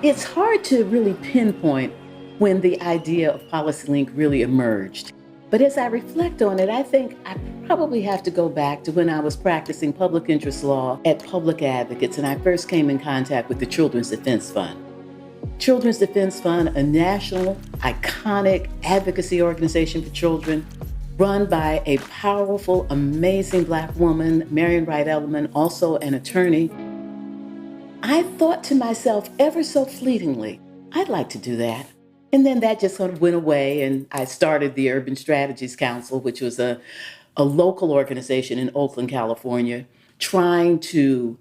It's hard to really pinpoint when the idea of PolicyLink really emerged. But as I reflect on it, I think I probably have to go back to when I was practicing public interest law at Public Advocates and I first came in contact with the Children's Defense Fund. Children's Defense Fund, a national, iconic advocacy organization for children, run by a powerful, amazing Black woman, Marian Wright Edelman, also an attorney. I thought to myself ever so fleetingly, I'd like to do that. And then that just sort of went away, and I started the Urban Strategies Council, which was a local organization in Oakland, California, trying to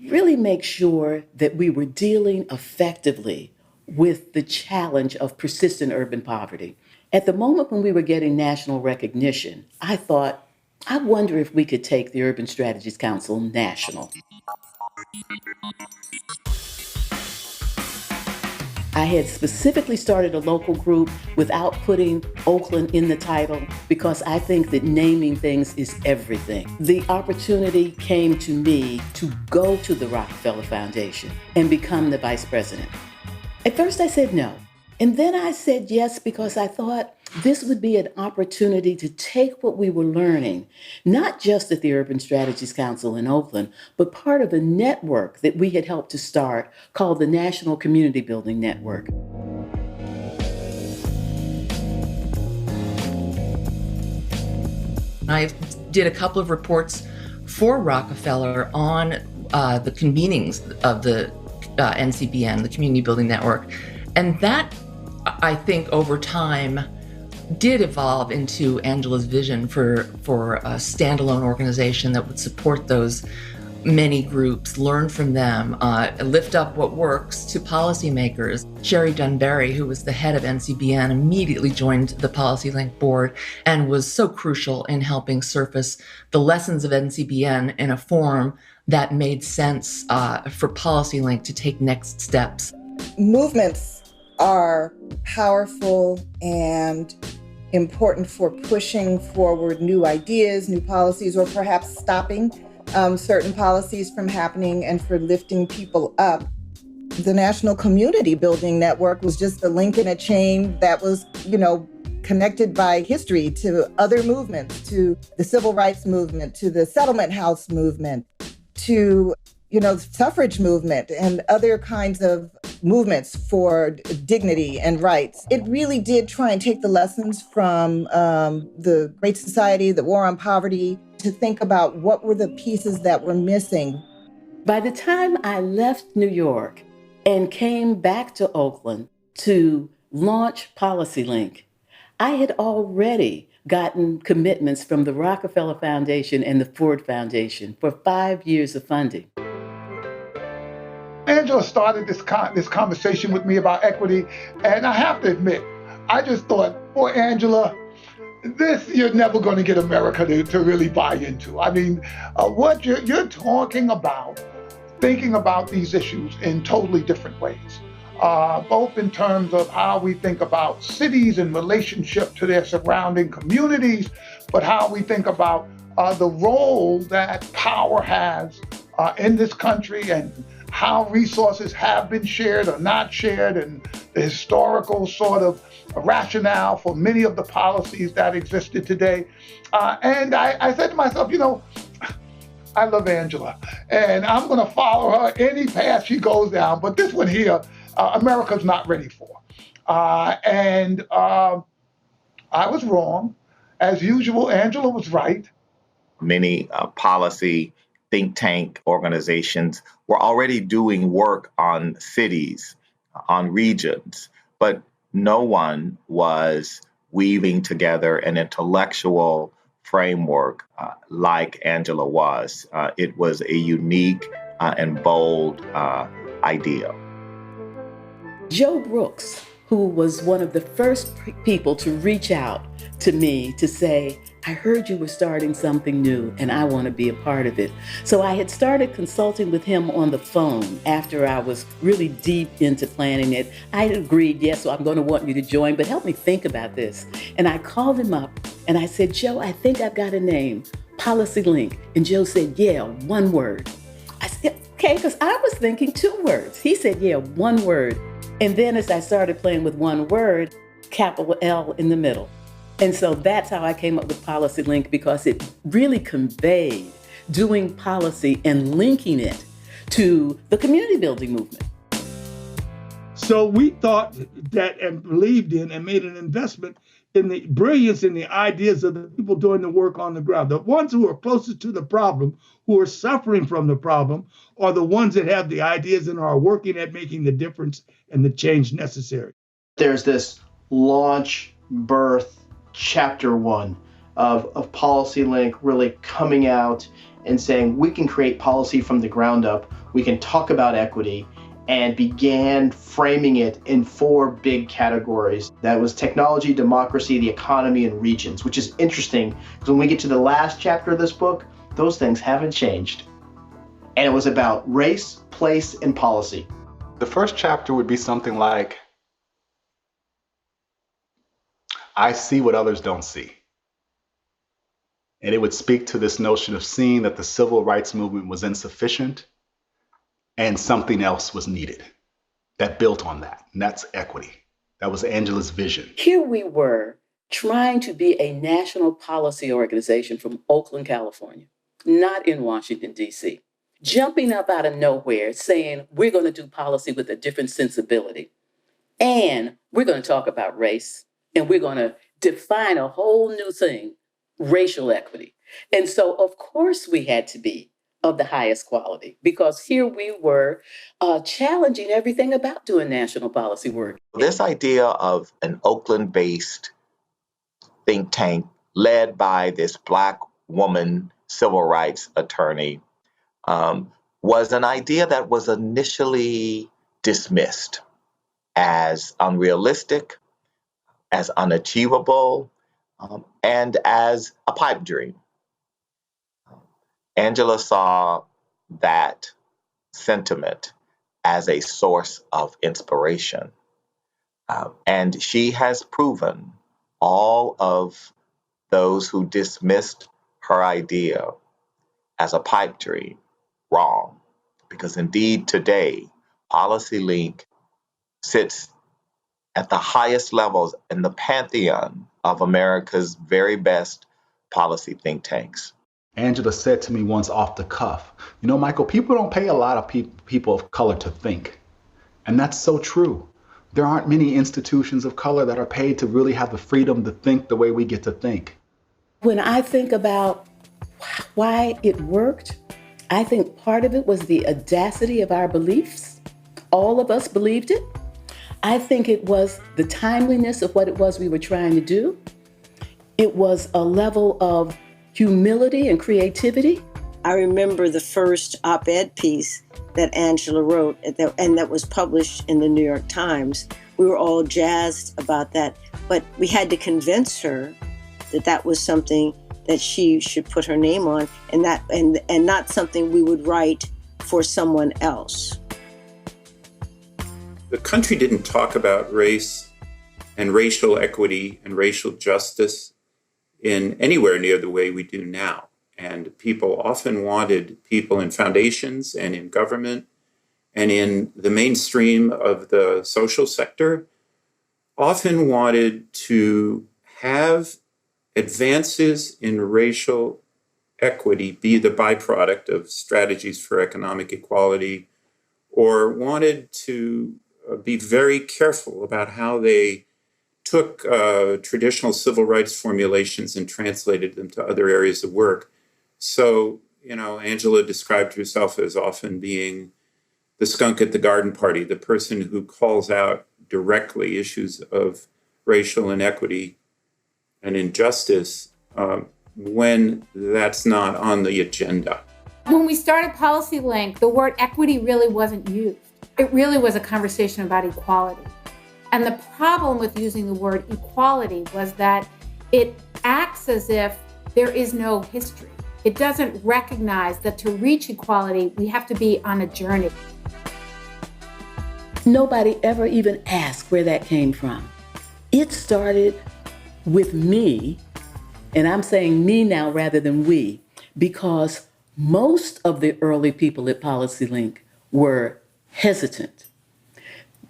really make sure that we were dealing effectively with the challenge of persistent urban poverty. At the moment when we were getting national recognition, I thought, I wonder if we could take the Urban Strategies Council national. I had specifically started a local group without putting Oakland in the title because I think that naming things is everything. The opportunity came to me to go to the Rockefeller Foundation and become the vice president. At first I said no. And then I said yes because I thought this would be an opportunity to take what we were learning, not just at the Urban Strategies Council in Oakland, but part of a network that we had helped to start called the National Community Building Network. I did a couple of reports for Rockefeller on the convenings of the NCBN, the Community Building Network. And that, I think, over time, did evolve into Angela's vision for a standalone organization that would support those many groups, learn from them, lift up what works to policymakers. Sherry Dunbarry, who was the head of NCBN, immediately joined the PolicyLink board and was so crucial in helping surface the lessons of NCBN in a form that made sense for PolicyLink to take next steps. Movements are powerful and important for pushing forward new ideas, new policies, or perhaps stopping certain policies from happening and for lifting people up. The National Community Building Network was just a link in a chain that was, connected by history to other movements, to the civil rights movement, to the settlement house movement, to the suffrage movement and other kinds of movements for dignity and rights. It really did try and take the lessons from the Great Society, the War on Poverty, to think about what were the pieces that were missing. By the time I left New York and came back to Oakland to launch PolicyLink, I had already gotten commitments from the Rockefeller Foundation and the Ford Foundation for 5 years of funding. Angela started this conversation with me about equity, and I have to admit, I just thought, boy, Angela, this you're never going to get America to really buy into. I mean, what you're talking about, thinking about these issues in totally different ways, both in terms of how we think about cities in relationship to their surrounding communities, but how we think about the role that power has in this country and how resources have been shared or not shared, and the historical sort of rationale for many of the policies that existed today. And I said to myself, I love Angela, and I'm going to follow her any path she goes down, but this one here, America's not ready for. And I was wrong. As usual, Angela was right. Many policy think tank organizations were already doing work on cities, on regions, but no one was weaving together an intellectual framework like Angela was. It was a unique and bold idea. Joe Brooks, who was one of the first people to reach out to me to say, I heard you were starting something new and I want to be a part of it. So I had started consulting with him on the phone after I was really deep into planning it. I agreed, yes, so I'm going to want you to join, but help me think about this. And I called him up and I said, Joe, I think I've got a name, PolicyLink. And Joe said, yeah, one word. I said, okay, because I was thinking 2 words. He said, yeah, 1 word. And then as I started playing with 1 word, capital L in the middle. And so that's how I came up with PolicyLink, because it really conveyed doing policy and linking it to the community building movement. So we thought that and believed in and made an investment in the brilliance and the ideas of the people doing the work on the ground. The ones who are closest to the problem, who are suffering from the problem, are the ones that have the ideas and are working at making the difference and the change necessary. There's this launch, birth, chapter 1 of PolicyLink really coming out and saying we can create policy from the ground up, we can talk about equity, and began framing it in 4 big categories. That was technology, democracy, the economy, and regions, which is interesting because when we get to the last chapter of this book, those things haven't changed. And it was about race, place, and policy. The first chapter would be something like, I see what others don't see. And it would speak to this notion of seeing that the civil rights movement was insufficient and something else was needed that built on that. And that's equity. That was Angela's vision. Here we were trying to be a national policy organization from Oakland, California, not in Washington, D.C., jumping up out of nowhere saying we're going to do policy with a different sensibility. And we're going to talk about race, and we're going to define a whole new thing, racial equity. And so, of course, we had to be of the highest quality, because here we were challenging everything about doing national policy work. This idea of an Oakland-based think tank led by this Black woman civil rights attorney was an idea that was initially dismissed as unrealistic, as unachievable, and as a pipe dream. Angela saw that sentiment as a source of inspiration. And she has proven all of those who dismissed her idea as a pipe dream wrong. Because indeed today, PolicyLink sits at the highest levels in the pantheon of America's very best policy think tanks. Angela said to me once off the cuff, you know, Michael, people don't pay a lot of people of color to think. And that's so true. There aren't many institutions of color that are paid to really have the freedom to think the way we get to think. When I think about why it worked, I think part of it was the audacity of our beliefs. All of us believed it. I think it was the timeliness of what it was we were trying to do. It was a level of humility and creativity. I remember the first op-ed piece that Angela wrote and that was published in the New York Times. We were all jazzed about that, but we had to convince her that that was something that she should put her name on, and not something we would write for someone else. The country didn't talk about race and racial equity and racial justice in anywhere near the way we do now. And people often wanted people in foundations and in government and in the mainstream of the social sector, often wanted to have advances in racial equity be the byproduct of strategies for economic equality, or wanted to be very careful about how they took traditional civil rights formulations and translated them to other areas of work. So, you know, Angela described herself as often being the skunk at the garden party, the person who calls out directly issues of racial inequity and injustice when that's not on the agenda. When we started PolicyLink, the word equity really wasn't used. It really was a conversation about equality. And the problem with using the word equality was that it acts as if there is no history. It doesn't recognize that to reach equality, we have to be on a journey. Nobody ever even asked where that came from. It started with me, and I'm saying me now rather than we, because most of the early people at PolicyLink were hesitant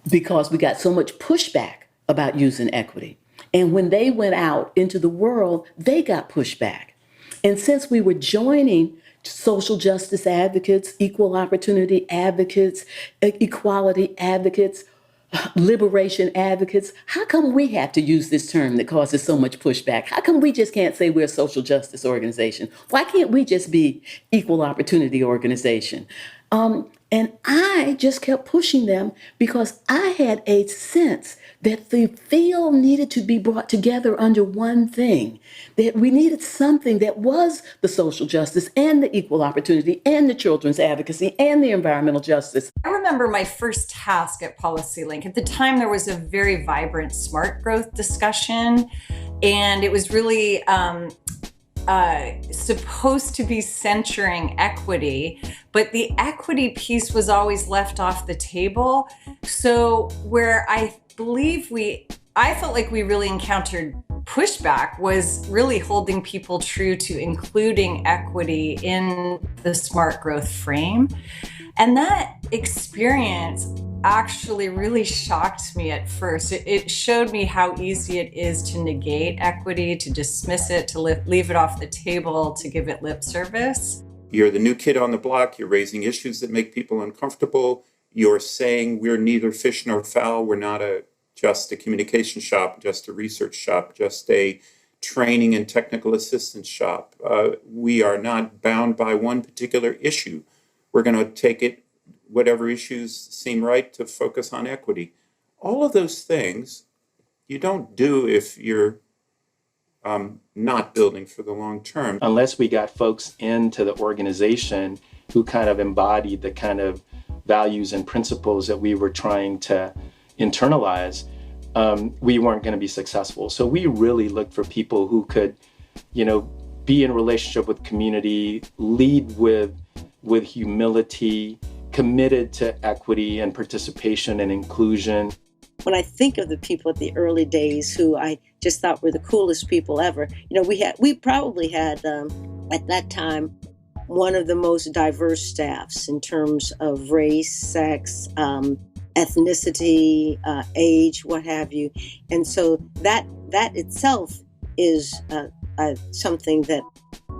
because we got so much pushback about using equity. And when they went out into the world, they got pushback. And since we were joining social justice advocates, equal opportunity advocates, equality advocates, liberation advocates, how come we have to use this term that causes so much pushback? How come we just can't say we're a social justice organization? Why can't we just be equal opportunity organization? And I just kept pushing them because I had a sense that the field needed to be brought together under one thing, that we needed something that was the social justice and the equal opportunity and the children's advocacy and the environmental justice. I remember my first task at PolicyLink. At the time, there was a very vibrant smart growth discussion, and it was really supposed to be centering equity, but the equity piece was always left off the table. So where I felt like we really encountered pushback was really holding people true to including equity in the smart growth frame. And that experience actually really shocked me at first. It showed me how easy it is to negate equity, to dismiss it, to leave it off the table, to give it lip service. You're the new kid on the block. You're raising issues that make people uncomfortable. You're saying we're neither fish nor fowl. We're not just a communication shop, just a research shop, just a training and technical assistance shop. We are not bound by one particular issue. We're going to take it, whatever issues seem right, to focus on equity. All of those things you don't do if you're not building for the long term. Unless we got folks into the organization who kind of embodied the kind of values and principles that we were trying to internalize, we weren't going to be successful. So we really looked for people who could, be in relationship with community, lead with humility, committed to equity and participation and inclusion. When I think of the people at the early days who I just thought were the coolest people ever, we probably had at that time one of the most diverse staffs in terms of race, sex, ethnicity, age, what have you. And so that itself is something that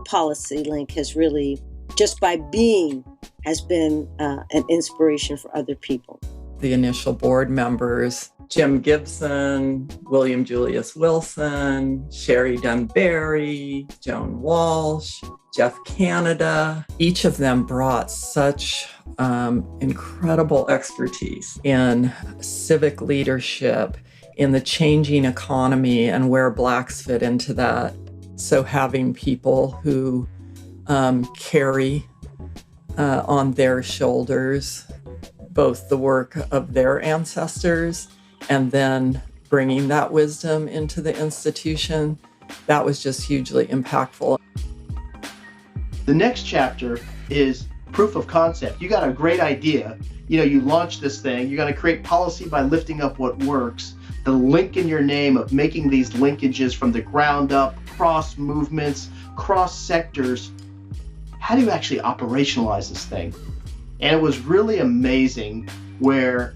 PolicyLink has really, just by being, has been an inspiration for other people. The initial board members, Jim Gibson, William Julius Wilson, Sherry Dunbarry, Joan Walsh, Jeff Canada, each of them brought such incredible expertise in civic leadership, in the changing economy and where Blacks fit into that. So having people who carry on their shoulders both the work of their ancestors and then bringing that wisdom into the institution, that was just hugely impactful. The next chapter is proof of concept. You got a great idea. You launch this thing. You're going to create policy by lifting up what works. The link in your name of making these linkages from the ground up, cross movements, cross sectors. How do you actually operationalize this thing? And it was really amazing where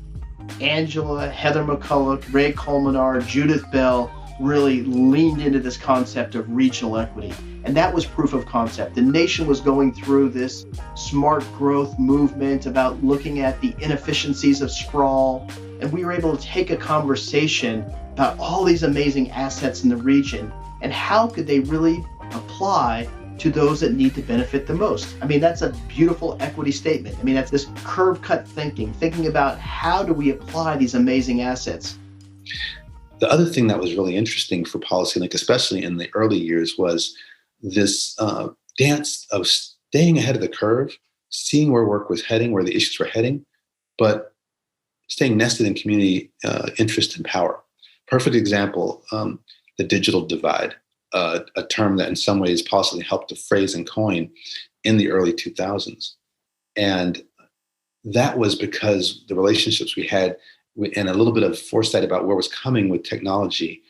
Angela, Heather McCulloch, Ray Colmenar, Judith Bell really leaned into this concept of regional equity. And that was proof of concept. The nation was going through this smart growth movement about looking at the inefficiencies of sprawl. And we were able to take a conversation about all these amazing assets in the region and how could they really apply to those that need to benefit the most. I mean, that's a beautiful equity statement. I mean, that's this curve cut thinking about how do we apply these amazing assets. The other thing that was really interesting for PolicyLink, especially in the early years, was this dance of staying ahead of the curve, seeing where work was heading, where the issues were heading, but staying nested in community interest and power. Perfect example, the digital divide. A term that in some ways PolicyLink helped to phrase and coin in the early 2000s. And that was because the relationships we had and a little bit of foresight about where was coming with technology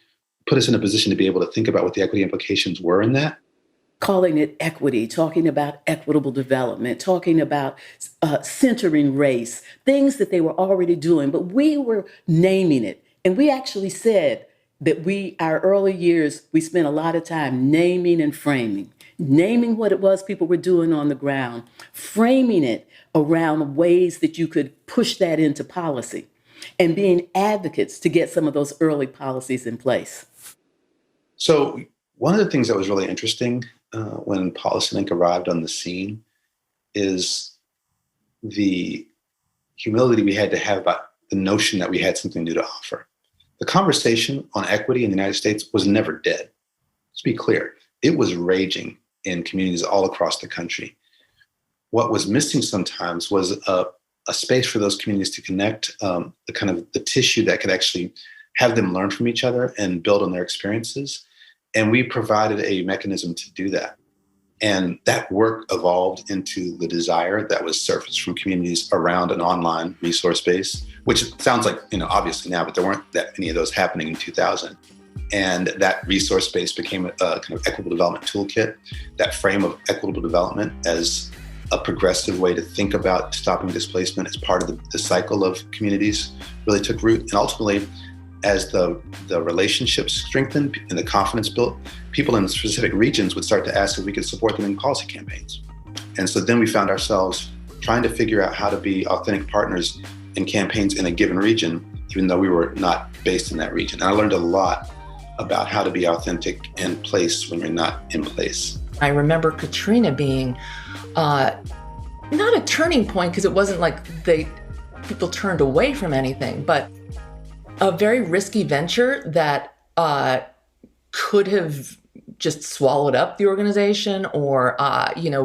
put us in a position to be able to think about what the equity implications were in that. calling it equity, talking about equitable development, talking about centering race, things that they were already doing, but we were naming it. And we actually said that our early years, we spent a lot of time naming and framing, naming what it was people were doing on the ground, framing it around ways that you could push that into policy, and being advocates to get some of those early policies in place. So one of the things that was really interesting when PolicyLink arrived on the scene is the humility we had to have about the notion that we had something new to offer. The conversation on equity in the United States was never dead. Let's be clear. It was raging in communities all across the country. What was missing sometimes was a space for those communities to connect, the tissue that could actually have them learn from each other and build on their experiences. And we provided a mechanism to do that. And that work evolved into the desire that was surfaced from communities around an online resource base, which sounds like, obviously now, but there weren't that many of those happening in 2000. And that resource base became a kind of equitable development toolkit, that frame of equitable development as a progressive way to think about stopping displacement as part of the cycle of communities really took root. And ultimately, as the relationships strengthened and the confidence built, people in specific regions would start to ask if we could support them in policy campaigns. And so then we found ourselves trying to figure out how to be authentic partners in campaigns in a given region, even though we were not based in that region. And I learned a lot about how to be authentic in place when you're not in place. I remember Katrina being not a turning point, because it wasn't like people turned away from anything, but a very risky venture that could have just swallowed up the organization, or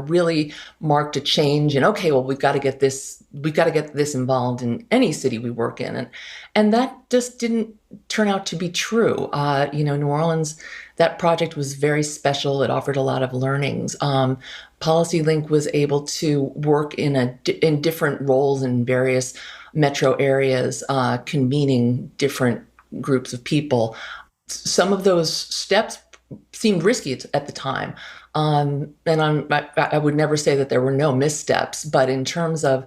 really marked a change. And okay, well, we've got to get this involved in any city we work in, and that just didn't turn out to be true. New Orleans, that project was very special. It offered a lot of learnings. PolicyLink was able to work in different roles in various metro areas, convening different groups of people. Some of those steps seemed risky at the time. And I would never say that there were no missteps, but in terms of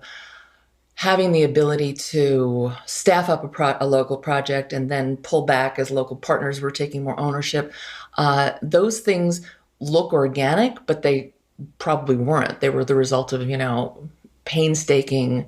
having the ability to staff up a local project and then pull back as local partners were taking more ownership, those things look organic, but they probably weren't. They were the result of, painstaking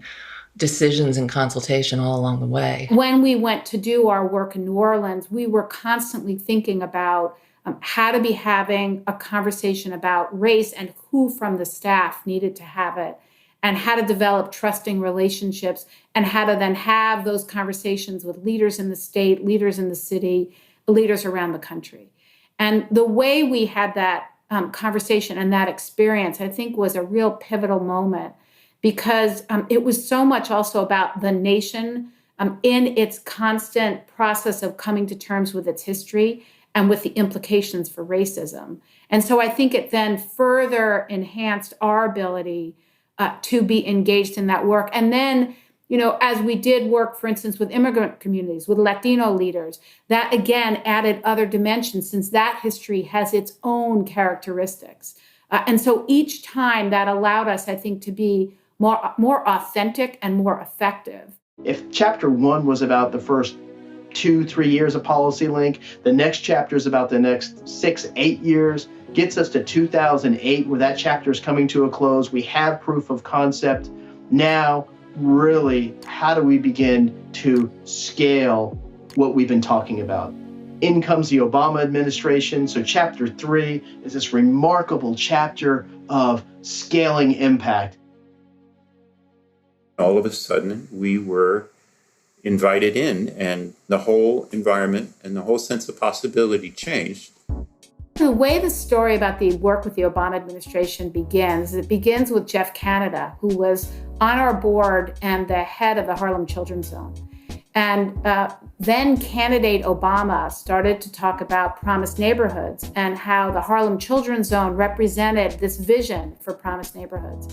decisions and consultation all along the way. When we went to do our work in New Orleans, we were constantly thinking about how to be having a conversation about race and who from the staff needed to have it, and how to develop trusting relationships, and how to then have those conversations with leaders in the state, leaders in the city, leaders around the country. And the way we had that conversation and that experience, I think, was a real pivotal moment, because it was so much also about the nation in its constant process of coming to terms with its history and with the implications for racism. And so I think it then further enhanced our ability to be engaged in that work. And then, as we did work, for instance, with immigrant communities, with Latino leaders, that again added other dimensions, since that history has its own characteristics. And so each time that allowed us, I think, to be more authentic and more effective. If chapter 1 was about the first 2-3 years of PolicyLink, the next chapter is about the next 6-8 years, gets us to 2008, where that chapter is coming to a close. We have proof of concept. Now, really, how do we begin to scale what we've been talking about? In comes the Obama administration. So chapter 3 is this remarkable chapter of scaling impact. All of a sudden, we were invited in, and the whole environment and the whole sense of possibility changed. The way the story about the work with the Obama administration begins, it begins with Jeff Canada, who was on our board and the head of the Harlem Children's Zone. And then candidate Obama started to talk about promised neighborhoods and how the Harlem Children's Zone represented this vision for promised neighborhoods.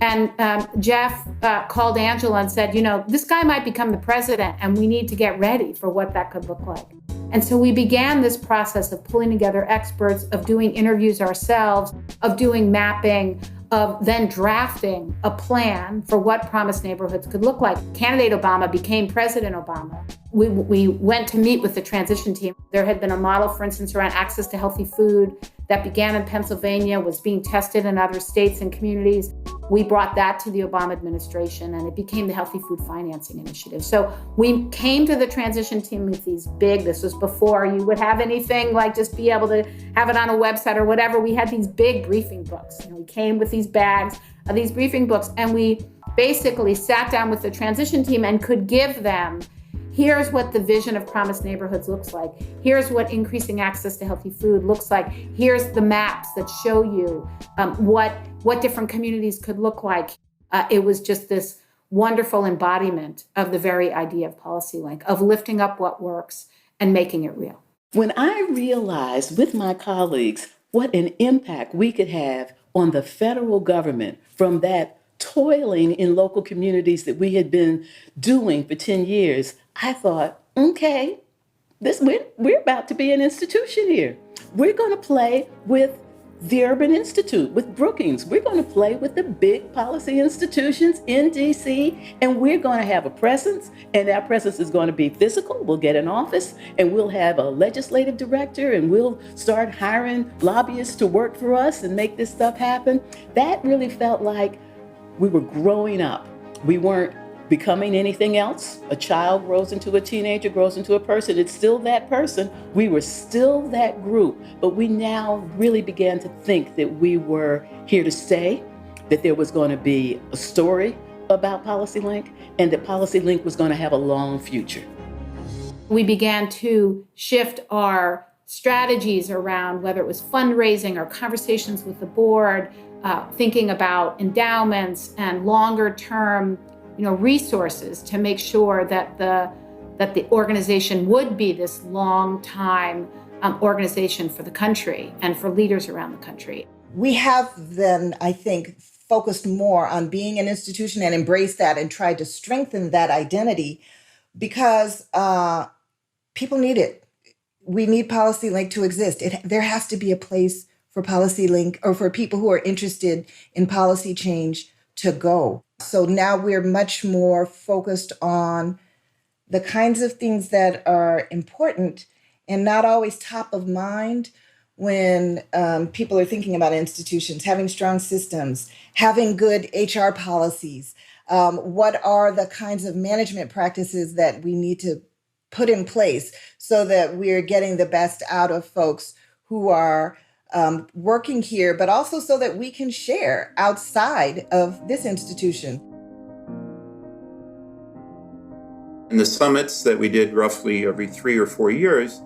And Jeff called Angela and said, this guy might become the president and we need to get ready for what that could look like. And so we began this process of pulling together experts, of doing interviews ourselves, of doing mapping, of then drafting a plan for what promised neighborhoods could look like. Candidate Obama became President Obama. We went to meet with the transition team. There had been a model, for instance, around access to healthy food that began in Pennsylvania, was being tested in other states and communities. We brought that to the Obama administration and it became the Healthy Food Financing Initiative. So we came to the transition team with these this was before you would have anything like just be able to have it on a website or whatever. We had these big briefing books. We came with these bags of these briefing books and we basically sat down with the transition team and could give them, here's what the vision of promised neighborhoods looks like. Here's what increasing access to healthy food looks like. Here's the maps that show you what different communities could look like. It was just this wonderful embodiment of the very idea of PolicyLink, of lifting up what works and making it real. When I realized with my colleagues what an impact we could have on the federal government from that toiling in local communities that we had been doing for 10 years, I thought, okay, we're about to be an institution here. We're going to play with the Urban Institute, with Brookings. We're going to play with the big policy institutions in DC, and we're going to have a presence, and that presence is going to be physical. We'll get an office, and we'll have a legislative director, and we'll start hiring lobbyists to work for us and make this stuff happen. That really felt like we were growing up. We weren't becoming anything else. A child grows into a teenager, grows into a person. It's still that person. We were still that group, but we now really began to think that we were here to stay, that there was going to be a story about PolicyLink, and that PolicyLink was going to have a long future. We began to shift our strategies around whether it was fundraising or conversations with the board, thinking about endowments and longer term resources to make sure that the organization would be this long time organization for the country and for leaders around the country. We have then, I think, focused more on being an institution and embraced that and tried to strengthen that identity because people need it. We need PolicyLink to exist. There has to be a place for PolicyLink or for people who are interested in policy change to go. So now we're much more focused on the kinds of things that are important and not always top of mind when people are thinking about institutions, having strong systems, having good HR policies. What are the kinds of management practices that we need to put in place so that we're getting the best out of folks who are working here, but also so that we can share outside of this institution. In the summits that we did roughly every 3 or 4 years,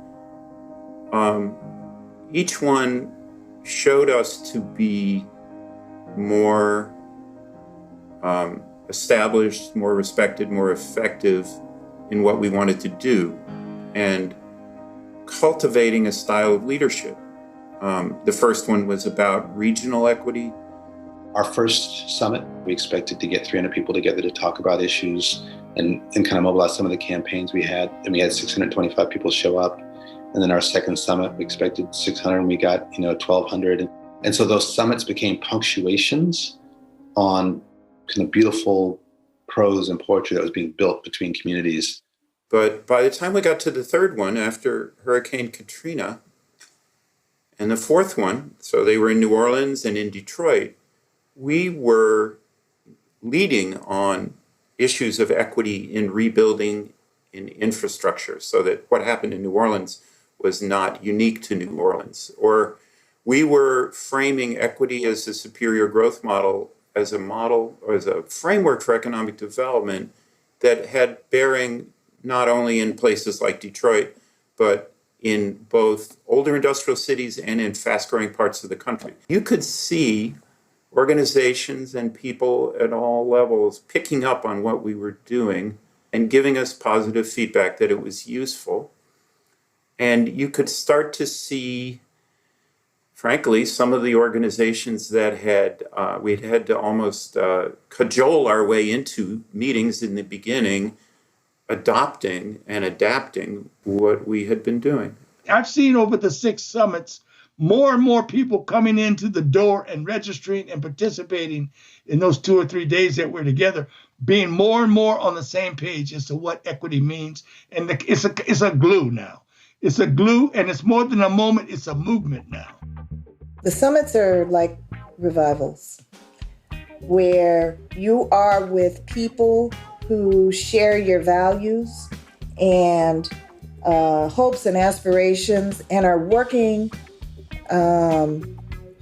each one showed us to be more established, more respected, more effective in what we wanted to do, and cultivating a style of leadership. The first one was about regional equity. Our first summit, we expected to get 300 people together to talk about issues and kind of mobilize some of the campaigns we had. And we had 625 people show up. And then our second summit, we expected 600 and we got 1,200. And so those summits became punctuations on kind of beautiful prose and poetry that was being built between communities. But by the time we got to the third one, after Hurricane Katrina, and the fourth one, so they were in New Orleans and in Detroit, we were leading on issues of equity in rebuilding in infrastructure, so that what happened in New Orleans was not unique to New Orleans. Or we were framing equity as a superior growth model, as a framework for economic development that had bearing not only in places like Detroit, but in both older industrial cities and in fast-growing parts of the country. You could see organizations and people at all levels picking up on what we were doing and giving us positive feedback that it was useful. And you could start to see frankly, some of the organizations that we'd had to almost cajole our way into meetings in the beginning, adopting and adapting what we had been doing. I've seen over the 6 summits more and more people coming into the door and registering and participating in those 2 or 3 days that we're together, being more and more on the same page as to what equity means. And it's a glue now. It's a glue, and it's more than a moment, it's a movement now. The summits are like revivals, where you are with people who share your values and hopes and aspirations and are working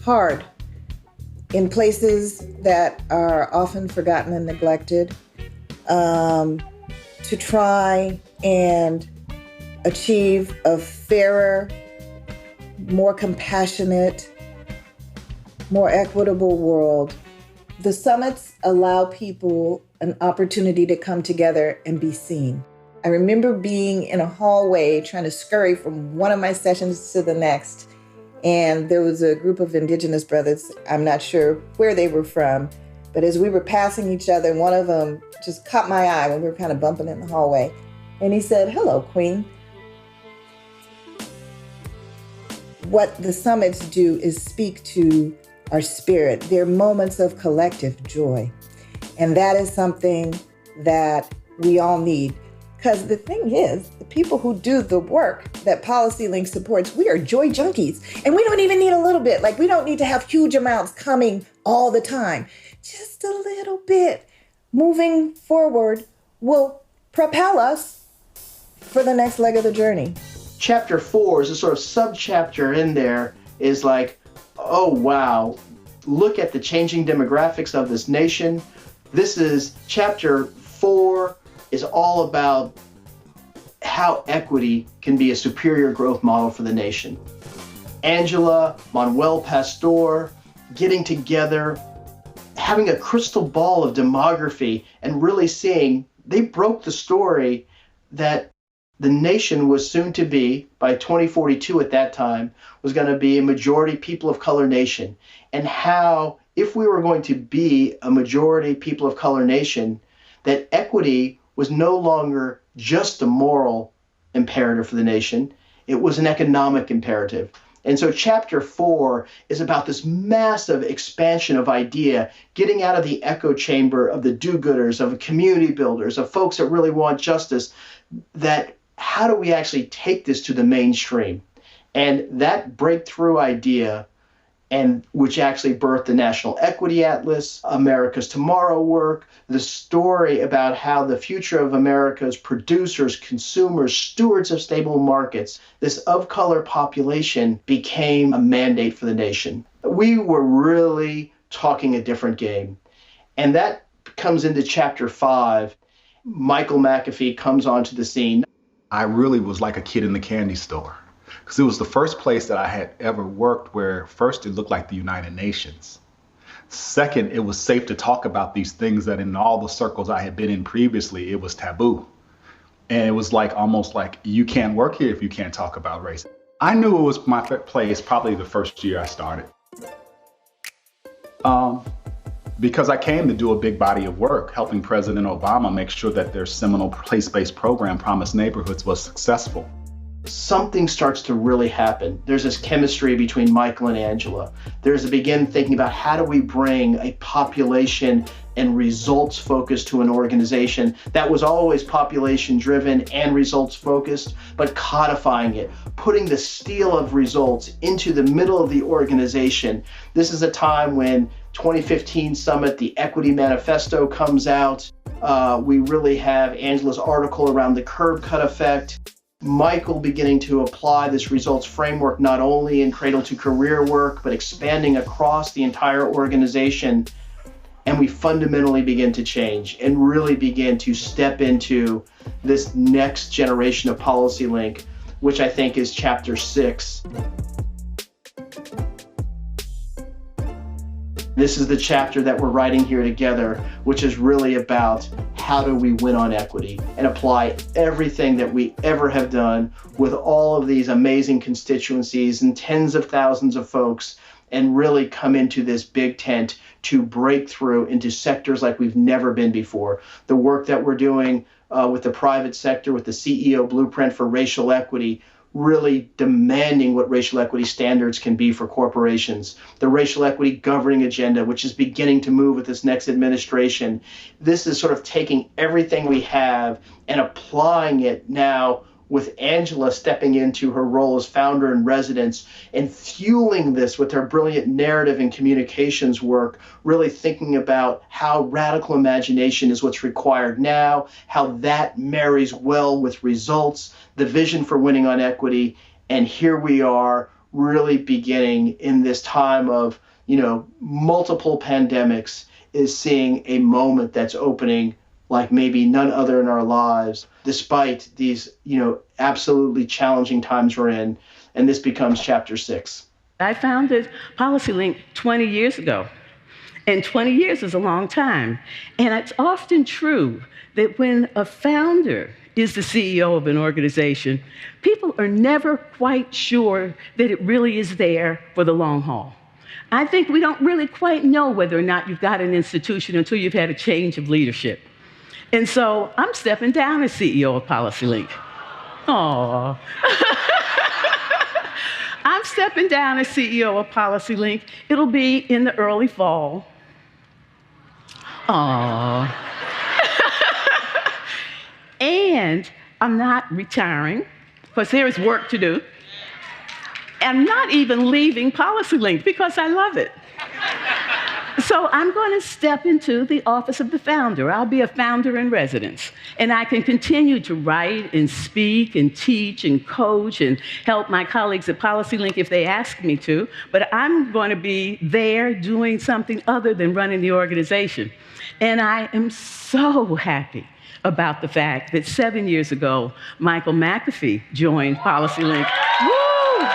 hard in places that are often forgotten and neglected to try and achieve a fairer, more compassionate, more equitable world. The summits allow people an opportunity to come together and be seen. I remember being in a hallway trying to scurry from one of my sessions to the next, and there was a group of Indigenous brothers. I'm not sure where they were from, but as we were passing each other, one of them just caught my eye when we were kind of bumping in the hallway, and he said, "Hello, Queen." What the summits do is speak to our spirit. They're moments of collective joy. And that is something that we all need. Because the thing is, the people who do the work that PolicyLink supports, we are joy junkies. And we don't even need a little bit. Like, we don't need to have huge amounts coming all the time. Just a little bit moving forward will propel us for the next leg of the journey. Chapter 4 is a sort of sub-chapter in there, is like, oh wow, look at the changing demographics of this nation. This is chapter 4 is all about how equity can be a superior growth model for the nation. Angela, Manuel Pastor, getting together, having a crystal ball of demography and really seeing, they broke the story that the nation was soon to be, by 2042 at that time, was going to be a majority people of color nation. And how, if we were going to be a majority people of color nation, that equity was no longer just a moral imperative for the nation, it was an economic imperative. And so chapter 4 is about this massive expansion of idea, getting out of the echo chamber of the do-gooders, of community builders, of folks that really want justice, that how do we actually take this to the mainstream? And that breakthrough idea, and which actually birthed the National Equity Atlas, America's Tomorrow work, the story about how the future of America's producers, consumers, stewards of stable markets, this of color population became a mandate for the nation. We were really talking a different game. And that comes into chapter 5. Michael McAfee comes onto the scene. I really was like a kid in the candy store, because it was the first place that I had ever worked where first it looked like the United Nations. Second, it was safe to talk about these things that in all the circles I had been in previously, it was taboo. And it was like almost like, you can't work here if you can't talk about race. I knew it was my place probably the first year I started. Because I came to do a big body of work, helping President Obama make sure that their seminal place-based program, Promised Neighborhoods, was successful. Something starts to really happen. There's this chemistry between Michael and Angela. There's a begin thinking about how do we bring a population and results focus to an organization that was always population driven and results focused, but codifying it, putting the steel of results into the middle of the organization. This is a time when 2015 summit, the Equity Manifesto comes out. We really have Angela's article around the curb cut effect. Michael beginning to apply this results framework not only in cradle to career work, but expanding across the entire organization. And we fundamentally begin to change and really begin to step into this next generation of PolicyLink, which I think is chapter 6. This is the chapter that we're writing here together, which is really about how do we win on equity and apply everything that we ever have done with all of these amazing constituencies and tens of thousands of folks, and really come into this big tent to break through into sectors like we've never been before. The work that we're doing with the private sector, with the CEO blueprint for racial equity, really demanding what racial equity standards can be for corporations. The racial equity governing agenda, which is beginning to move with this next administration. This is sort of taking everything we have and applying it now with Angela stepping into her role as founder in residence and fueling this with her brilliant narrative and communications work, really thinking about how radical imagination is what's required now, how that marries well with results, the vision for winning on equity. And here we are really beginning in this time of, multiple pandemics, is seeing a moment that's opening like maybe none other in our lives, despite these, absolutely challenging times we're in. And this becomes chapter 6. I founded PolicyLink 20 years ago, and 20 years is a long time. And it's often true that when a founder is the CEO of an organization, people are never quite sure that it really is there for the long haul. I think we don't really quite know whether or not you've got an institution until you've had a change of leadership. And so I'm stepping down as CEO of PolicyLink. Aww. I'm stepping down as CEO of PolicyLink. It'll be in the early fall. Aww. And I'm not retiring, because there is work to do. I'm not even leaving PolicyLink because I love it. So I'm going to step into the office of the founder. I'll be a founder in residence. And I can continue to write and speak and teach and coach and help my colleagues at PolicyLink if they ask me to. But I'm going to be there doing something other than running the organization. And I am so happy about the fact that 7 years ago, Michael McAfee joined PolicyLink. Woo!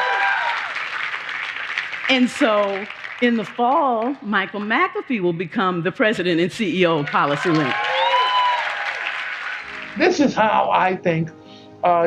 And so in the fall, Michael McAfee will become the president and CEO of PolicyLink. This is how I think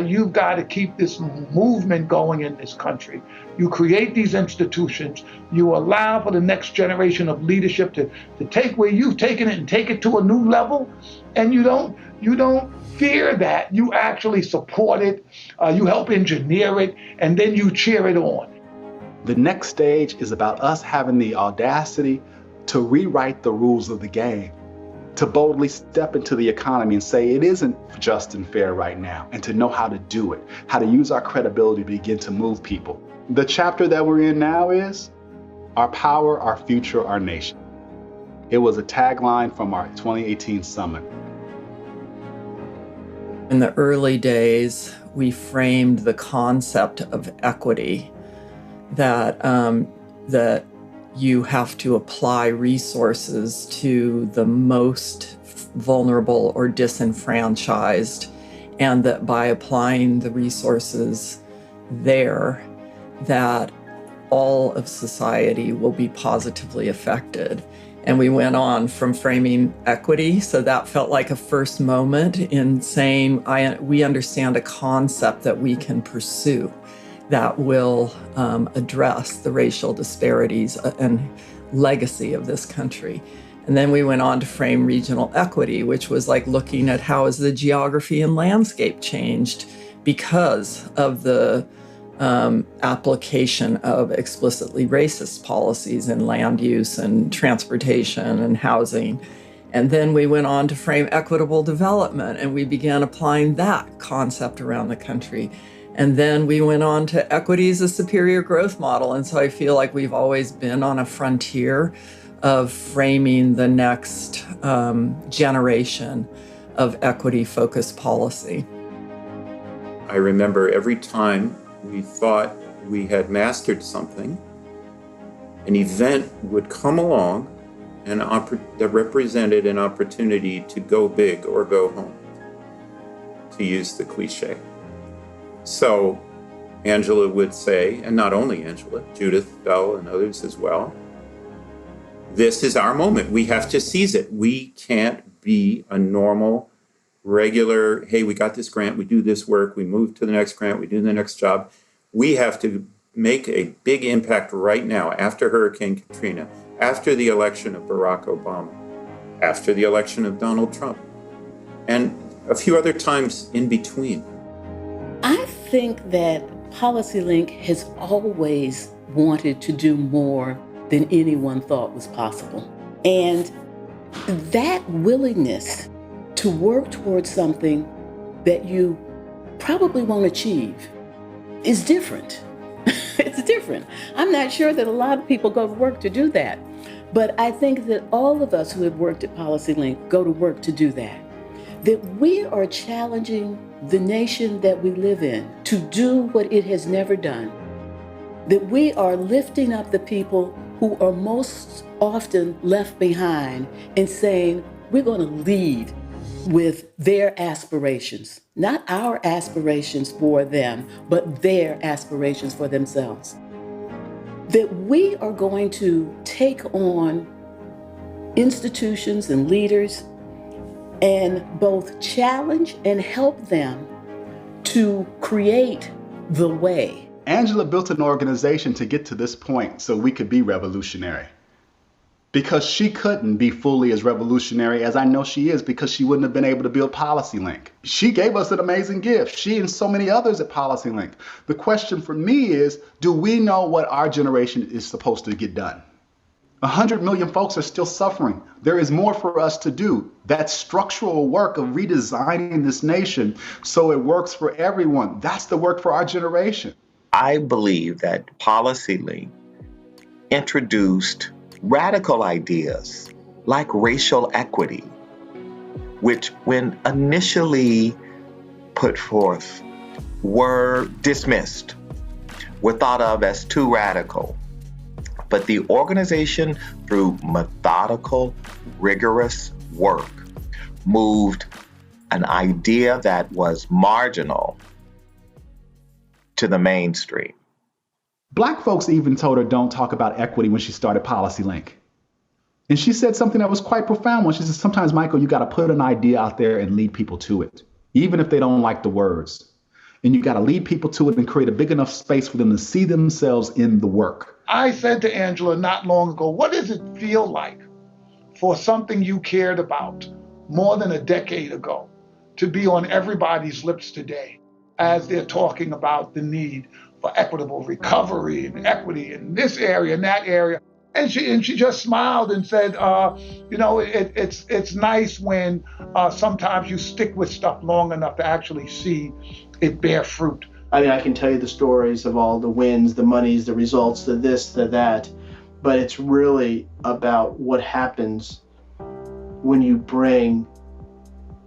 you've got to keep this movement going in this country. You create these institutions, you allow for the next generation of leadership to take where you've taken it and take it to a new level, and you don't fear that. You actually support it, you help engineer it, and then you cheer it on. The next stage is about us having the audacity to rewrite the rules of the game, to boldly step into the economy and say it isn't just and fair right now, and to know how to do it, how to use our credibility to begin to move people. The chapter that we're in now is Our Power, Our Future, Our Nation. It was a tagline from our 2018 summit. In the early days, we framed the concept of equity that you have to apply resources to the most vulnerable or disenfranchised, and that by applying the resources there, that all of society will be positively affected. And we went on from framing equity, so that felt like a first moment in saying, we understand a concept that we can pursue that will address the racial disparities and legacy of this country. And then we went on to frame regional equity, which was like looking at how has the geography and landscape changed because of the application of explicitly racist policies in land use and transportation and housing. And then we went on to frame equitable development, and we began applying that concept around the country. And then we went on to equity as a superior growth model. And so I feel like we've always been on a frontier of framing the next generation of equity-focused policy. I remember every time we thought we had mastered something, an event would come along that represented an opportunity to go big or go home, to use the cliche. So Angela would say, and not only Angela, Judith Bell and others as well, this is our moment. We have to seize it. We can't be a normal, regular, hey, we got this grant, we do this work, we move to the next grant, we do the next job. We have to make a big impact right now after Hurricane Katrina, after the election of Barack Obama, after the election of Donald Trump, and a few other times in between. I think that PolicyLink has always wanted to do more than anyone thought was possible. And that willingness to work towards something that you probably won't achieve is different. It's different. I'm not sure that a lot of people go to work to do that. But I think that all of us who have worked at PolicyLink go to work to do that. That we are challenging the nation that we live in to do what it has never done. That we are lifting up the people who are most often left behind and saying, we're going to lead with their aspirations, not our aspirations for them, but their aspirations for themselves. That we are going to take on institutions and leaders and both challenge and help them to create the way. Angela built an organization to get to this point so we could be revolutionary. Because she couldn't be fully as revolutionary as I know she is, because she wouldn't have been able to build PolicyLink. She gave us an amazing gift, she and so many others at PolicyLink. The question for me is, do we know what our generation is supposed to get done? 100 million folks are still suffering. There is more for us to do. That structural work of redesigning this nation so it works for everyone, that's the work for our generation. I believe that PolicyLink introduced radical ideas like racial equity, which when initially put forth were dismissed, were thought of as too radical. But the organization, through methodical, rigorous work, moved an idea that was marginal to the mainstream. Black folks even told her don't talk about equity when she started PolicyLink. And she said something that was quite profound when she said, sometimes, Michael, you got to put an idea out there and lead people to it, even if they don't like the words. And you got to lead people to it and create a big enough space for them to see themselves in the work. I said to Angela not long ago, what does it feel like for something you cared about more than a decade ago to be on everybody's lips today as they're talking about the need for equitable recovery and equity in this area and that area? And she just smiled and said, it's nice when sometimes you stick with stuff long enough to actually see it bear fruit. I mean, I can tell you the stories of all the wins, the monies, the results, the this, the that, but it's really about what happens when you bring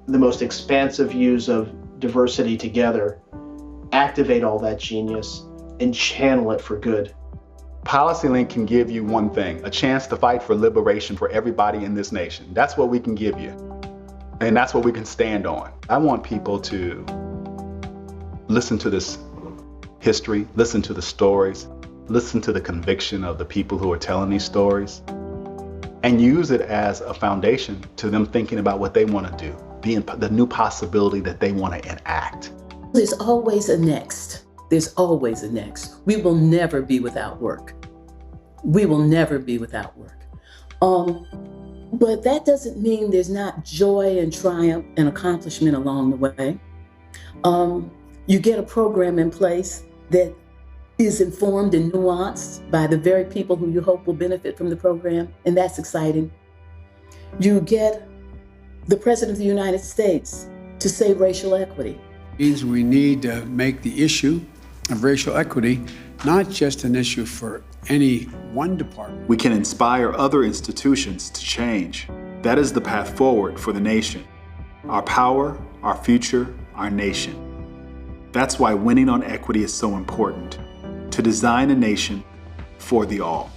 the most expansive views of diversity together, activate all that genius, and channel it for good. PolicyLink can give you one thing, a chance to fight for liberation for everybody in this nation. That's what we can give you. And that's what we can stand on. I want people to listen to this history, listen to the stories, listen to the conviction of the people who are telling these stories, and use it as a foundation to them thinking about what they want to do, the new possibility that they want to enact. There's always a next. There's always a next. We will never be without work. We will never be without work. But that doesn't mean there's not joy and triumph and accomplishment along the way. You get a program in place that is informed and nuanced by the very people who you hope will benefit from the program, and that's exciting. You get the President of the United States to say racial equity. Means we need to make the issue of racial equity not just an issue for any one department. We can inspire other institutions to change. That is the path forward for the nation. Our power, our future, our nation. That's why winning on equity is so important, to design a nation for the all.